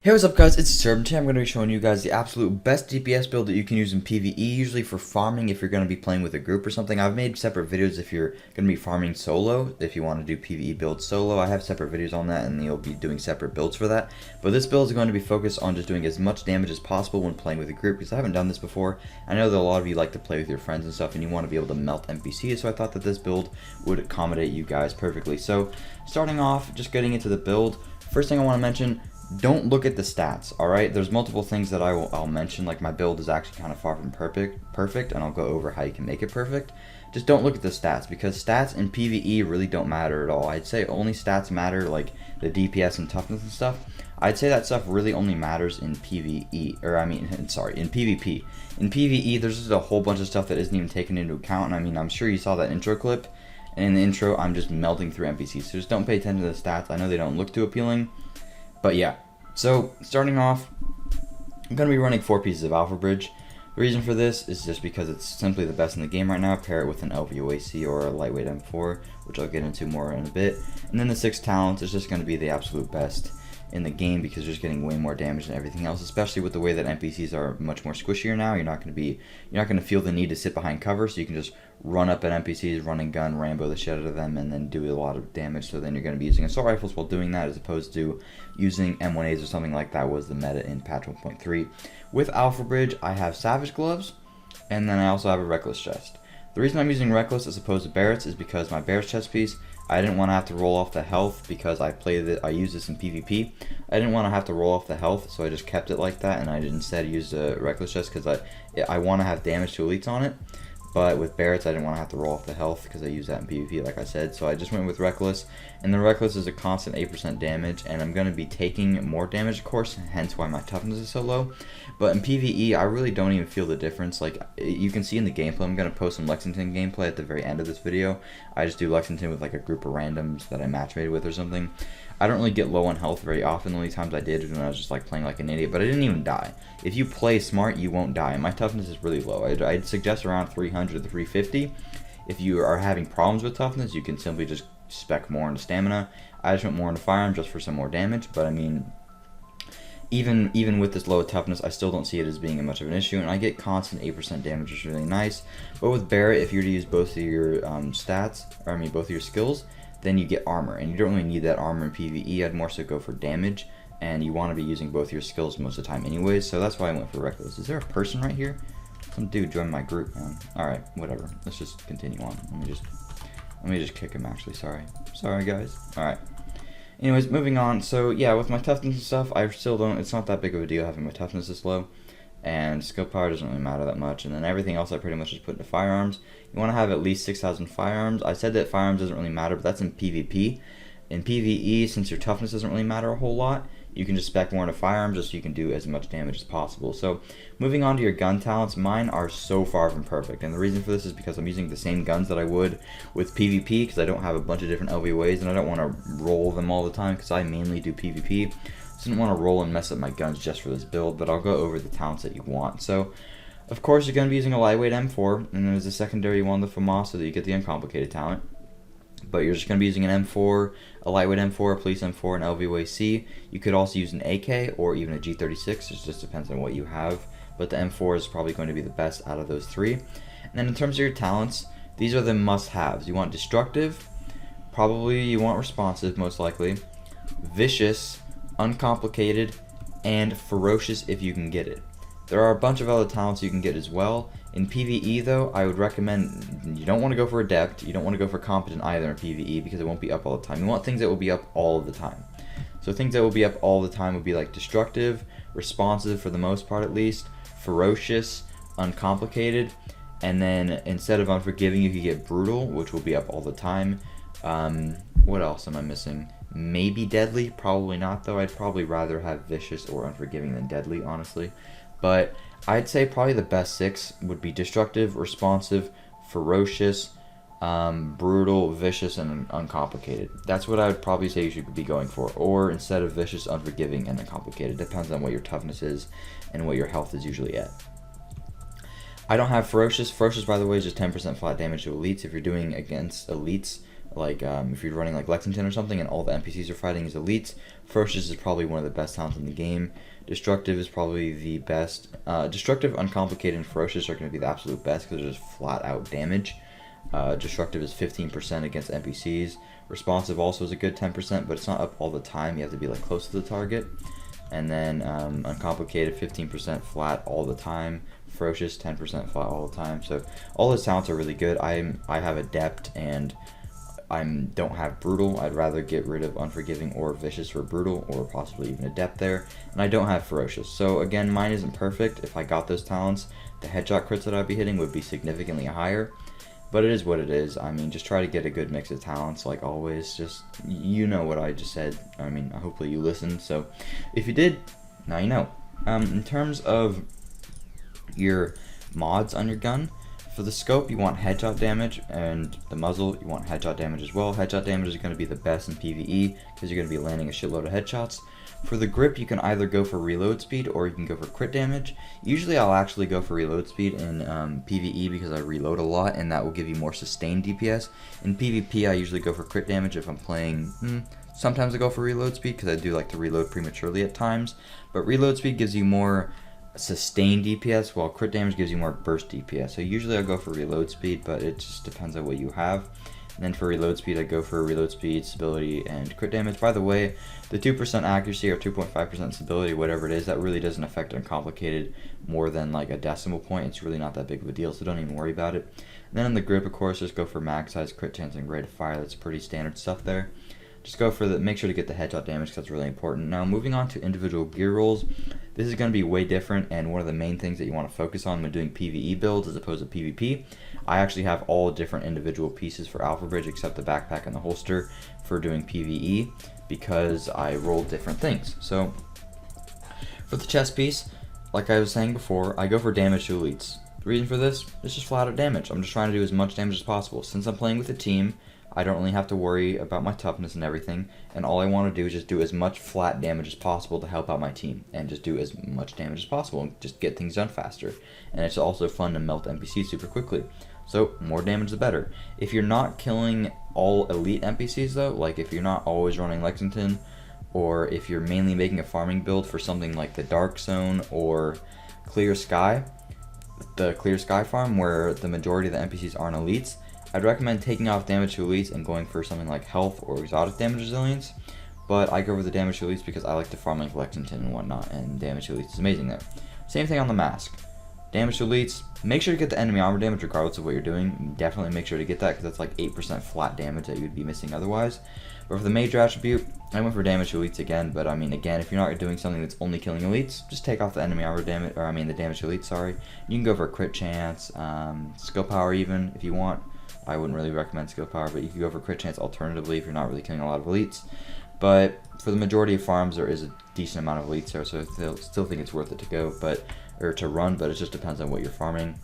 Hey, what's up guys, it's Disturbed. Today I'm going to be showing you guys the absolute best DPS build that you can use in PvE, usually for farming if you're going to be playing with a group or something. I've made separate videos if you're going to be farming solo, if you want to do PvE builds solo. I have separate videos on that and you'll be doing separate builds for that. But this build is going to be focused on just doing as much damage as possible when playing with a group, because I haven't done this before. I know that a lot of you like to play with your friends and stuff and you want to be able to melt NPCs, so I thought that this build would accommodate you guys perfectly. So starting off, just getting into the build, first thing I want to mention, don't look at the stats, alright? There's multiple things that I'll mention, like my build is actually kind of far from perfect, and I'll go over how you can make it perfect. Just don't look at the stats, because stats in PvE really don't matter at all. I'd say only stats matter, like the DPS and toughness and stuff. I'd say that stuff really only matters in PvE, or sorry, in PvP. In PvE, there's just a whole bunch of stuff that isn't even taken into account, and I mean, I'm sure you saw that intro clip, and in the intro, I'm just melting through NPCs, so just don't pay attention to the stats. I know they don't look too appealing, but yeah, so starting off, I'm going to be running 4 pieces of Alpha Bridge. The reason for this is just because it's simply the best in the game right now. Pair it with an LVOAC or a lightweight M4, which I'll get into more in a bit. And then the 6 talents is just going to be the absolute best in the game, because you're just getting way more damage than everything else, especially with the way that NPCs are much more squishier now. You're not going to feel the need to sit behind cover, so you can just run up at NPCs, run and gun, Rambo the shit out of them, and then do a lot of damage. So then you're going to be using assault rifles while doing that, as opposed to using M1As or something like that was the meta in patch 1.3. With Alpha Bridge, I have Savage Gloves, and then I also have a Reckless chest. The reason I'm using Reckless as opposed to Barrett's is because my Barrett's chest piece, I didn't want to have to roll off the health, because I use this in PvP. I didn't want to have to roll off the health, so I just kept it like that, and I instead used a Reckless chest because I want to have damage to elites on it. But with Barrett's, I didn't want to have to roll off the health because I use that in PvP, like I said. So I just went with Reckless, and the Reckless is a constant 8% damage, and I'm going to be taking more damage, of course, hence why my toughness is so low. But in PvE, I really don't even feel the difference. Like, you can see in the gameplay, I'm going to post some Lexington gameplay at the very end of this video. I just do Lexington with like a group of randoms that I matchmated with or something. I don't really get low on health very often. The only times I did was when I was just like playing like an idiot, but I didn't even die. If you play smart, you won't die. And my toughness is really low. I'd suggest around 300 to 350. If you are having problems with toughness, you can simply just spec more into stamina. I just went more into firearm just for some more damage, but I mean, even with this low toughness, I still don't see it as being much of an issue, and I get constant 8% damage, which is really nice. But with Barrett, if you were to use both of your both of your skills, then you get armor, and you don't really need that armor in PvE. I'd more so go for damage, and you want to be using both your skills most of the time anyways, so that's why I went for Reckless. Is there a person right here? Some dude joined my group, man. Alright, whatever. Let's just continue on. Let me just kick him, actually. Sorry guys. Alright. Anyways, moving on. So yeah, with my toughness and stuff, I still don't, it's not that big of a deal having my toughness this low. And skill power doesn't really matter that much, and then everything else I pretty much just put into firearms. You want to have at least 6,000 firearms. I said that firearms doesn't really matter, but that's in PvP. In PvE, since your toughness doesn't really matter a whole lot, you can just spec more into firearms just so you can do as much damage as possible. So moving on to your gun talents, mine are so far from perfect, and the reason for this is because I'm using the same guns that I would with PvP, because I don't have a bunch of different LVOAs, and I don't want to roll them all the time because I mainly do PvP. I didn't want to roll and mess up my guns just for this build, but I'll go over the talents that you want. So, of course, you're going to be using a lightweight M4, and then as a secondary, you want the FAMAS so that you get the uncomplicated talent. But you're just going to be using an M4, a lightweight M4, a police M4, an LVOAC. You could also use an AK or even a G36, it just depends on what you have. But the M4 is probably going to be the best out of those 3. And then in terms of your talents, these are the must-haves. You want destructive, probably you want responsive, most likely, vicious, uncomplicated, and ferocious if you can get it. There are a bunch of other talents you can get as well. In PvE though, I would recommend, you don't want to go for adept, you don't want to go for competent either in PvE because it won't be up all the time. You want things that will be up all of the time. So things that will be up all the time would be like destructive, responsive for the most part at least, ferocious, uncomplicated, and then instead of unforgiving you could get brutal, which will be up all the time. What else am I missing? Maybe deadly, probably not though. I'd probably rather have vicious or unforgiving than deadly, honestly. But I'd say probably the best 6 would be destructive, responsive, ferocious, brutal, vicious, and uncomplicated. That's what I would probably say you should be going for. Or instead of vicious, unforgiving, and uncomplicated. Depends on what your toughness is and what your health is usually at. I don't have ferocious. Ferocious, by the way, is just 10% flat damage to elites. If you're doing against elites, like if you're running like Lexington or something and all the NPCs are fighting as elites, Ferocious is probably one of the best talents in the game. Destructive is probably the best. Destructive, Uncomplicated, and Ferocious are going to be the absolute best because they're just flat out damage. Destructive is 15% against NPCs. Responsive also is a good 10%, but it's not up all the time. You have to be like close to the target. And then Uncomplicated, 15% flat all the time. Ferocious, 10% flat all the time. So all those talents are really good. I have Adept and I don't have Brutal. I'd rather get rid of Unforgiving or Vicious for Brutal, or possibly even Adept there. And I don't have Ferocious. So again, mine isn't perfect. If I got those talents, the headshot crits that I'd be hitting would be significantly higher. But it is what it is. I mean, just try to get a good mix of talents, like always. Just, you know what I just said. I mean, hopefully you listened. So if you did, now you know. In terms of your mods on your gun, for the scope, you want headshot damage, and the muzzle, you want headshot damage as well. Headshot damage is going to be the best in PvE because you're going to be landing a shitload of headshots. For the grip, you can either go for reload speed or you can go for crit damage. Usually I'll actually go for reload speed in PvE because I reload a lot, and that will give you more sustained DPS. In PvP, I usually go for crit damage if I'm playing. Sometimes I go for reload speed because I do like to reload prematurely at times. But reload speed gives you more sustained DPS, while crit damage gives you more burst DPS. So usually I'll go for reload speed, but it just depends on what you have. And then for reload speed, I go for reload speed, stability, and crit damage. By the way, the 2% accuracy or 2.5% stability, whatever it is, that really doesn't affect Uncomplicated more than like a decimal point. It's really not that big of a deal, so don't even worry about it. And then in the grip, of course, just go for max size, crit chance, and rate of fire. That's pretty standard stuff there. Just go for make sure to get the headshot damage because that's really important. Now moving on to individual gear rolls, this is going to be way different, and one of the main things that you want to focus on when doing PvE builds as opposed to PvP. I actually have all different individual pieces for Alpha Bridge except the backpack and the holster for doing PvE because I roll different things. So for the chest piece, like I was saying before, I go for damage to elites. The reason for this is just flat out damage. I'm just trying to do as much damage as possible. Since I'm playing with a team, I don't really have to worry about my toughness and everything, and all I want to do is just do as much flat damage as possible to help out my team, and just do as much damage as possible and just get things done faster. And it's also fun to melt NPCs super quickly. So more damage the better. If you're not killing all elite NPCs though, like if you're not always running Lexington, or if you're mainly making a farming build for something like the Dark Zone or Clear Sky, the Clear Sky farm where the majority of the NPCs aren't elites, I'd recommend taking off damage to elites and going for something like health or exotic damage resilience, but I go for the damage to elites because I like to farm like Lexington and whatnot, and damage to elites is amazing there. Same thing on the mask. Damage to elites, make sure to get the enemy armor damage regardless of what you're doing. Definitely make sure to get that because that's like 8% flat damage that you'd be missing otherwise. But for the major attribute, I went for damage to elites again, but I mean again, if you're not doing something that's only killing elites, just take off the enemy armor damage, or I mean the damage to elites, sorry. You can go for a crit chance, skill power even if you want. I wouldn't really recommend skill power, but you could go for crit chance alternatively if you're not really killing a lot of elites. But for the majority of farms, there is a decent amount of elites there, so I still think it's worth it to go, or to run, but it just depends on what you're farming.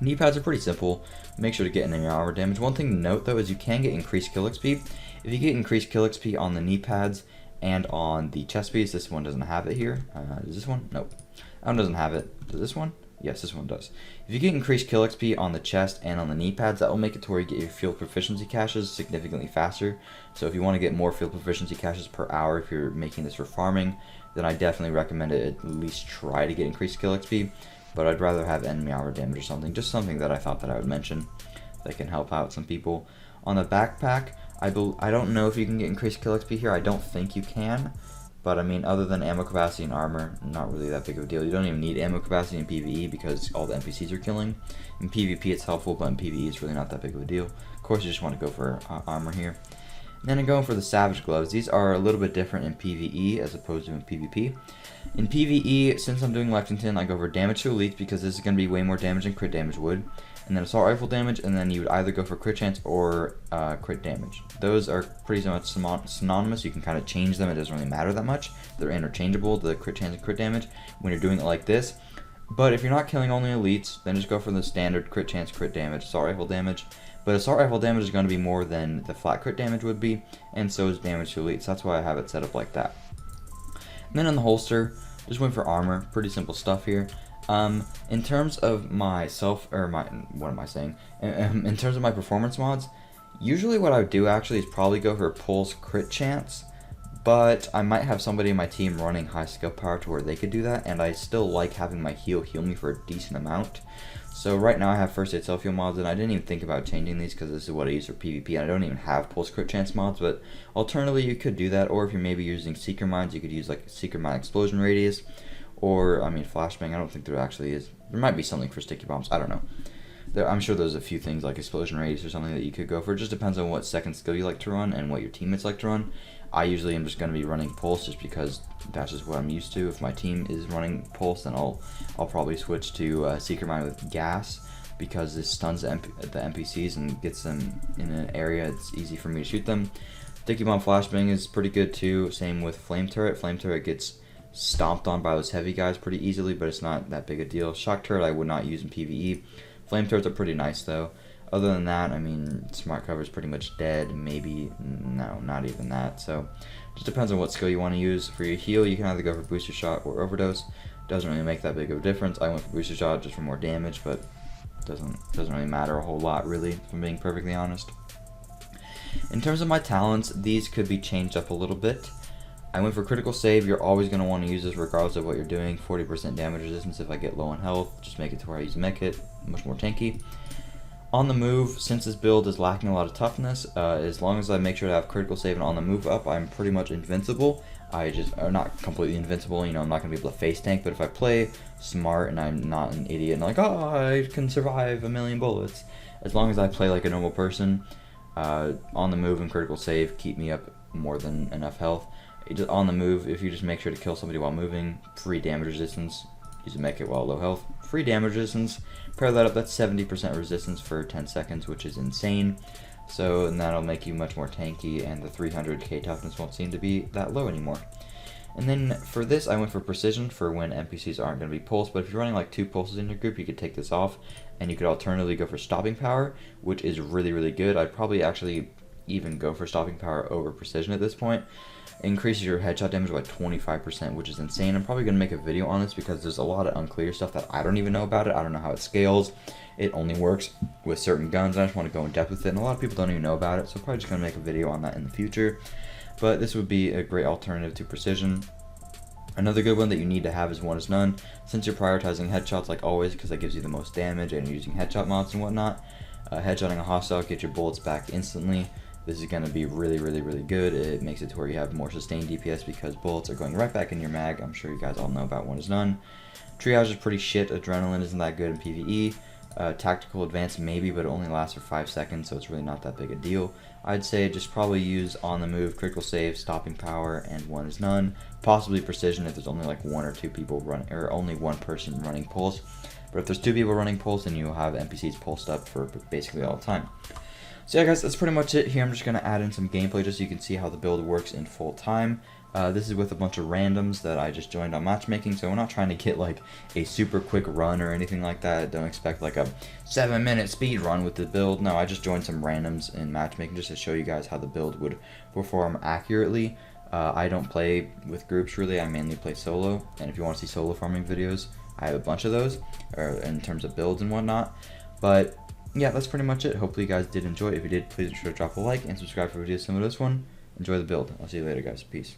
Knee pads are pretty simple. Make sure to get enemy armor damage. One thing to note though is you can get increased kill XP. If you get increased kill XP on the knee pads and on the chest piece, this one doesn't have it here. Does this one? Nope. That one doesn't have it. Does this one? Yes, this one does. If you get increased kill XP on the chest and on the knee pads, that will make it to where you get your field proficiency caches significantly faster. So if you want to get more field proficiency caches per hour if you're making this for farming, then I definitely recommend it at least try to get increased kill XP. But I'd rather have enemy armor damage or something, just something that I thought that I would mention that can help out some people. On the backpack, I don't know if you can get increased kill XP here. I don't think you can. But I mean, other than ammo capacity and armor, not really that big of a deal. You don't even need ammo capacity in PvE because all the NPCs are killing. In PvP it's helpful, but in PvE it's really not that big of a deal. Of course you just want to go for armor here. And then I'm going for the Savage Gloves. These are a little bit different in PvE as opposed to in PvP. In PvE, since I'm doing Lexington, I go for damage to elites because this is going to be way more damage than crit damage would. And then assault rifle damage, and then you would either go for crit chance or crit damage. Those are pretty much synonymous. You can kind of change them. It doesn't really matter that much. They're interchangeable, the crit chance and crit damage, when you're doing it like this. But if you're not killing only elites, then just go for the standard crit chance, crit damage, assault rifle damage. But assault rifle damage is going to be more than the flat crit damage would be, and so is damage to elites. That's why I have it set up like that. And then in the holster, just went for armor. Pretty simple stuff here. In terms of my in terms of my performance mods, Usually what I would do actually is probably go for pulse crit chance, but I might have somebody in my team running high skill power to where they could do that, and I still like having my heal me for a decent amount. So right now I have first aid self heal mods, and I didn't even think about changing these because this is what I use for PvP, and I don't even have pulse crit chance mods, but alternatively you could do that, or if you're maybe using seeker mines, you could use like seeker mine explosion radius, or I mean flashbang. I don't think there actually is. There might be something for sticky bombs, I don't know. I'm sure there's a few things like explosion radius or something that you could go for. It just depends on what second skill you like to run and what your teammates like to run. I usually am just going to be running pulse just because that's just what I'm used to. If my team is running pulse, then I'll probably switch to seeker mine with gas, because this stuns the NPCs and gets them in an area it's easy for me to shoot them. Sticky bomb flashbang is pretty good too. Same with flame turret. Flame turret gets stomped on by those heavy guys pretty easily, but it's not that big a deal. Shock turret I would not use in PvE. Flame turrets are pretty nice though. Other than that, I mean, smart cover is pretty much dead. Maybe, no, not even that. So, just depends on what skill you want to use. For your heal, you can either go for booster shot or overdose. Doesn't really make that big of a difference. I went for booster shot just for more damage, but doesn't really matter a whole lot really, if I'm being perfectly honest. In terms of my talents, these could be changed up a little bit. I went for critical save. You're always going to want to use this regardless of what you're doing. 40% damage resistance if I get low on health. Just make it to where I use med kit. Much more tanky. On the move, since this build is lacking a lot of toughness, as long as I make sure to have critical save and on the move up, I'm pretty much invincible. Or not completely invincible, you know, I'm not going to be able to face tank, but if I play smart and I'm not an idiot and like, oh, I can survive a million bullets, as long as I play like a normal person, on the move and critical save keep me up more than enough health. On the move, if you just make sure to kill somebody while moving, free damage resistance, use a med kit while low health, free damage resistance, pair that up, that's 70% resistance for 10 seconds, which is insane. So, and that'll make you much more tanky, and the 300k toughness won't seem to be that low anymore. And then for this, I went for precision for when NPCs aren't going to be pulsed, but if you're running like 2 pulses in your group, you could take this off, and you could alternatively go for stopping power, which is really, really good. I'd probably actually even go for stopping power over precision at this point. It increases your headshot damage by 25%, which is insane. I'm probably going to make a video on this because there's a lot of unclear stuff that I don't even know about it. I don't know how it scales. It only works with certain guns, and I just want to go in depth with it, and a lot of people don't even know about it, so I'm probably just going to make a video on that in the future. But this would be a great alternative to precision. Another good one that you need to have is one is none. Since you're prioritizing headshots like always, because that gives you the most damage, and you're using headshot mods and whatnot, headshotting a hostile, get your bullets back instantly. This is going to be really, really, really good. It makes it to where you have more sustained DPS because bullets are going right back in your mag. I'm sure you guys all know about one is none. Triage is pretty shit. Adrenaline isn't that good in PvE. Tactical advance maybe, but it only lasts for 5 seconds, so it's really not that big a deal. I'd say just probably use on the move, critical save, stopping power, and one is none. Possibly precision if there's only like 1 or 2 people running, or only 1 person running pulse. But if there's 2 people running pulse, then you'll have NPCs pulsed up for basically all the time. So yeah guys, that's pretty much it. Here I'm just going to add in some gameplay just so you can see how the build works in full time. This is with a bunch of randoms that I just joined on matchmaking, so we're not trying to get like a super quick run or anything like that. Don't expect like a 7-minute speed run with the build. No, I just joined some randoms in matchmaking just to show you guys how the build would perform accurately. I don't play with groups really, I mainly play solo, and if you want to see solo farming videos, I have a bunch of those, in terms of builds and whatnot. But yeah, that's pretty much it. Hopefully you guys did enjoy it. If you did, please be sure to drop a like and subscribe for videos similar to this one. Enjoy the build. I'll see you later guys. Peace.